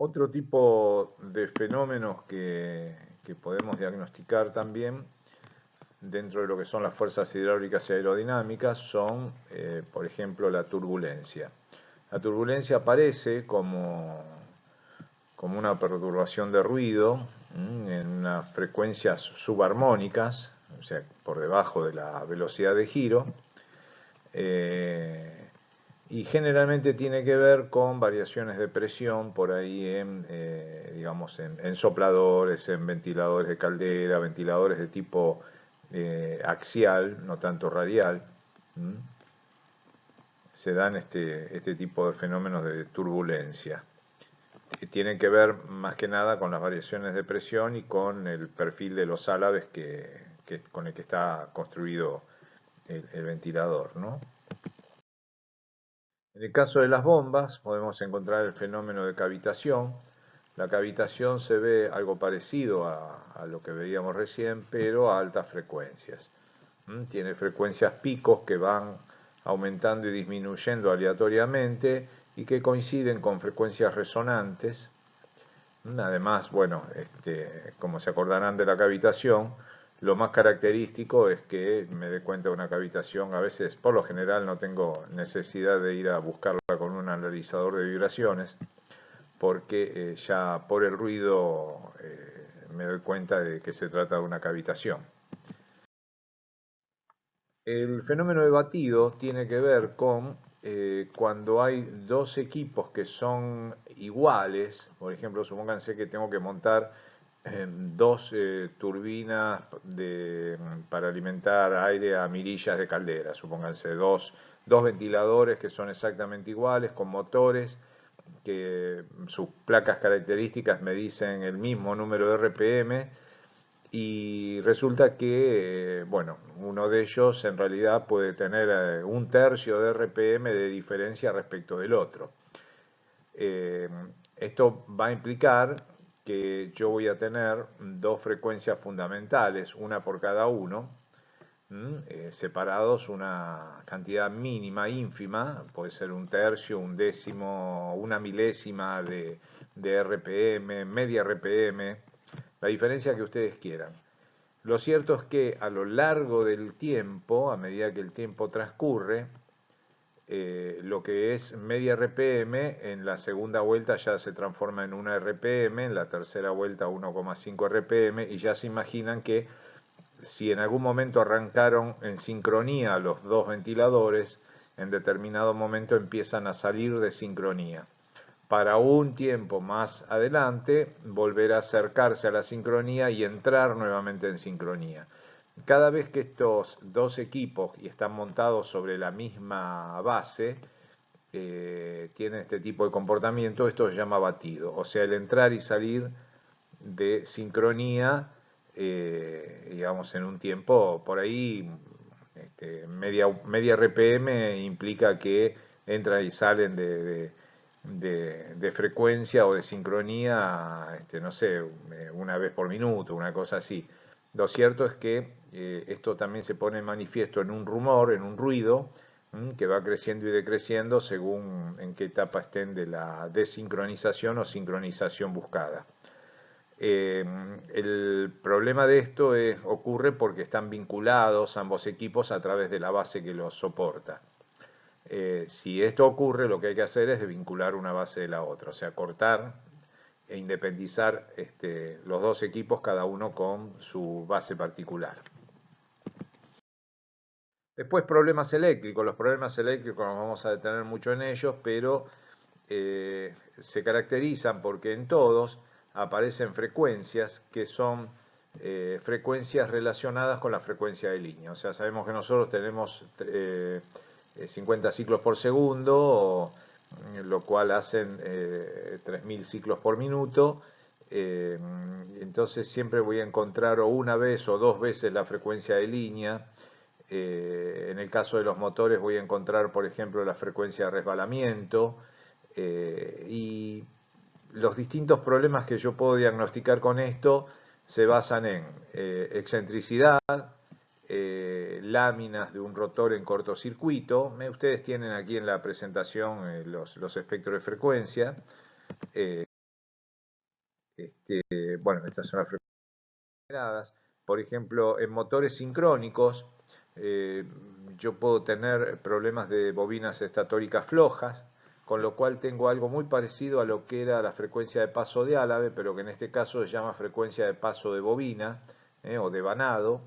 Otro tipo de fenómenos que podemos diagnosticar también dentro de lo que son las fuerzas hidráulicas y aerodinámicas son, por ejemplo, la turbulencia. La turbulencia aparece como una perturbación de ruido en unas frecuencias subarmónicas, o sea, por debajo de la velocidad de giro, eh, y generalmente tiene que ver con variaciones de presión por ahí digamos, en sopladores, en ventiladores de caldera, ventiladores de tipo axial, no tanto radial. ¿Mm? Se dan este tipo de fenómenos de turbulencia, que tienen que ver más que nada con las variaciones de presión y con el perfil de los álabes con el que está construido el ventilador, ¿no? En el caso de las bombas podemos encontrar el fenómeno de cavitación. La cavitación se ve algo parecido a lo que veíamos recién, pero a altas frecuencias. Tiene frecuencias picos que van aumentando y disminuyendo aleatoriamente y que coinciden con frecuencias resonantes. Además, bueno, como se acordarán de la cavitación, lo más característico es que me dé cuenta de una cavitación. A veces, por lo general, no tengo necesidad de ir a buscarla con un analizador de vibraciones, porque ya por el ruido me doy cuenta de que se trata de una cavitación. El fenómeno de batido tiene que ver con cuando hay dos equipos que son iguales. Por ejemplo, supónganse que tengo que montar dos turbinas para alimentar aire a mirillas de caldera. Supónganse dos ventiladores que son exactamente iguales, con motores que sus placas características me dicen el mismo número de RPM, y resulta que, bueno, uno de ellos en realidad puede tener un tercio de RPM de diferencia respecto del otro. Eh, Esto va a implicar que yo voy a tener dos frecuencias fundamentales, una por cada uno, separados una cantidad mínima, ínfima, puede ser un tercio, un décimo, una milésima de RPM, media RPM, la diferencia que ustedes quieran. Lo cierto es que a lo largo del tiempo, a medida que el tiempo transcurre, lo que es media RPM en la segunda vuelta ya se transforma en una RPM, en la tercera vuelta 1,5 RPM, y ya se imaginan que si en algún momento arrancaron en sincronía los dos ventiladores, en determinado momento empiezan a salir de sincronía. Para un tiempo más adelante volver a acercarse a la sincronía y entrar nuevamente en sincronía. Cada vez que estos dos equipos y están montados sobre la misma base, tienen este tipo de comportamiento, esto se llama batido. O sea, el entrar y salir de sincronía, digamos, en un tiempo por ahí, media RPM implica que entran y salen de frecuencia o de sincronía, no sé, una vez por minuto, una cosa así. Lo cierto es que esto también se pone en manifiesto en un rumor, en un ruido, que va creciendo y decreciendo según en qué etapa estén de la desincronización o sincronización buscada. El problema de esto ocurre porque están vinculados ambos equipos a través de la base que los soporta. Si esto ocurre, lo que hay que hacer es desvincular una base de la otra, o sea, cortar e independizar los dos equipos, cada uno con su base particular. Después problemas eléctricos. Los problemas eléctricos nos vamos a detener mucho en ellos, pero se caracterizan porque en todos aparecen frecuencias que son frecuencias relacionadas con la frecuencia de línea. O sea, sabemos que nosotros tenemos 50 ciclos por segundo, lo cual hacen 3000 ciclos por minuto. Entonces siempre voy a encontrar o una vez o dos veces la frecuencia de línea. En el caso de los motores voy a encontrar, por ejemplo, la frecuencia de resbalamiento, y los distintos problemas que yo puedo diagnosticar con esto se basan en excentricidad, láminas de un rotor en cortocircuito. Ustedes tienen aquí en la presentación los espectros de frecuencia. Bueno, estas son las frecuencias. Por ejemplo, en motores sincrónicos, yo puedo tener problemas de bobinas estatóricas flojas, con lo cual tengo algo muy parecido a lo que era la frecuencia de paso de Álave, pero que en este caso se llama frecuencia de paso de bobina o de vanado,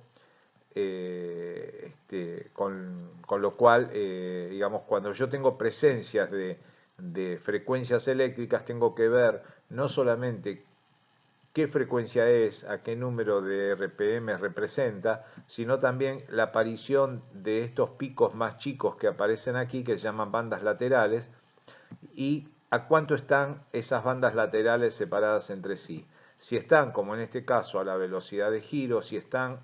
con lo cual, digamos, cuando yo tengo presencias de frecuencias eléctricas, tengo que ver no solamente qué frecuencia es, a qué número de RPM representa, sino también la aparición de estos picos más chicos que aparecen aquí, que se llaman bandas laterales, y a cuánto están esas bandas laterales separadas entre sí. Si están, como en este caso, a la velocidad de giro, si están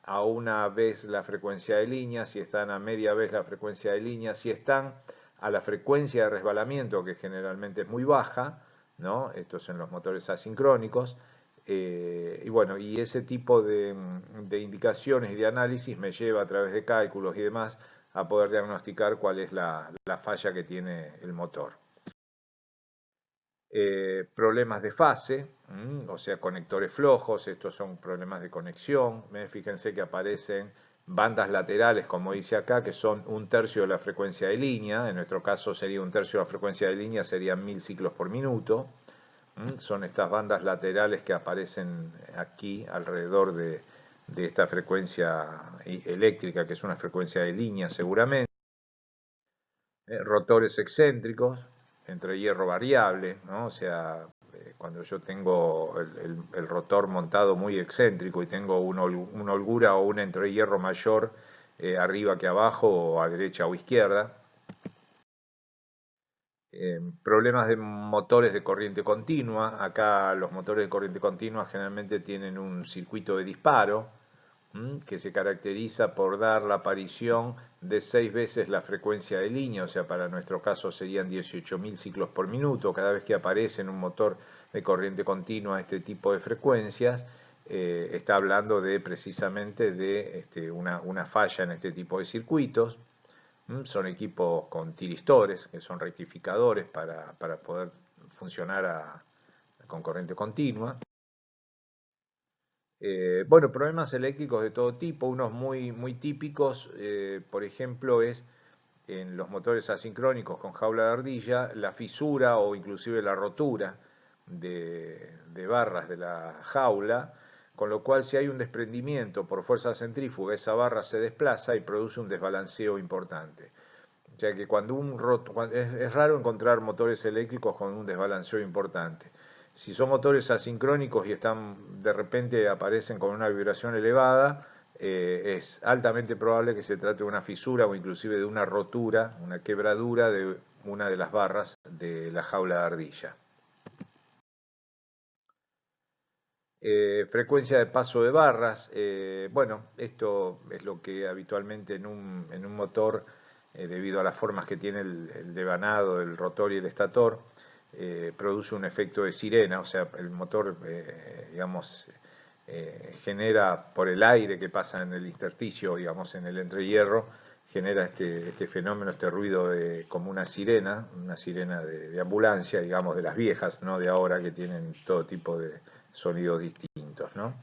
a una vez la frecuencia de línea, si están a media vez la frecuencia de línea, si están a la frecuencia de resbalamiento, que generalmente es muy baja, ¿no? Estos son los motores asincrónicos. Y bueno, y ese tipo de indicaciones y de análisis me lleva a través de cálculos y demás a poder diagnosticar cuál es la falla que tiene el motor. Problemas de fase, o sea, conectores flojos, estos son problemas de conexión. Fíjense que aparecen bandas laterales, como dice acá, que son 1/3 de la frecuencia de línea. En nuestro caso sería 1/3 de la frecuencia de línea, serían 1000 ciclos por minuto. Son estas bandas laterales que aparecen aquí alrededor de esta frecuencia eléctrica, que es una frecuencia de línea seguramente. Rotores excéntricos, entre hierro variable, ¿no? O sea, cuando yo tengo el rotor montado muy excéntrico y tengo una holgura o un entrehierro mayor arriba que abajo, o a derecha o izquierda. Problemas de motores de corriente continua. Acá los motores de corriente continua generalmente tienen un circuito de disparo que se caracteriza por dar la aparición de 6 veces la frecuencia de línea, o sea, para nuestro caso serían 18.000 ciclos por minuto. Cada vez que aparece en un motor de corriente continua este tipo de frecuencias, está hablando de precisamente de una falla en este tipo de circuitos. Son equipos con tiristores, que son rectificadores para poder funcionar con corriente continua. Bueno, problemas eléctricos de todo tipo, unos muy típicos, por ejemplo, es en los motores asincrónicos con jaula de ardilla, la fisura o inclusive la rotura de barras de la jaula, con lo cual si hay un desprendimiento por fuerza centrífuga, esa barra se desplaza y produce un desbalanceo importante. O sea que es raro encontrar motores eléctricos con un desbalanceo importante. Si son motores asincrónicos y de repente aparecen con una vibración elevada, es altamente probable que se trate de una fisura o inclusive de una rotura, una quebradura de una de las barras de la jaula de ardilla. Frecuencia de paso de barras. Bueno, esto es lo que habitualmente en un motor, debido a las formas que tiene el devanado, el rotor y el estator, produce un efecto de sirena. O sea, el motor, digamos, genera por el aire que pasa en el intersticio, digamos, en el entrehierro, genera este fenómeno, este ruido como una sirena de ambulancia, digamos, de las viejas, no de ahora, que tienen todo tipo de sonidos distintos, ¿no?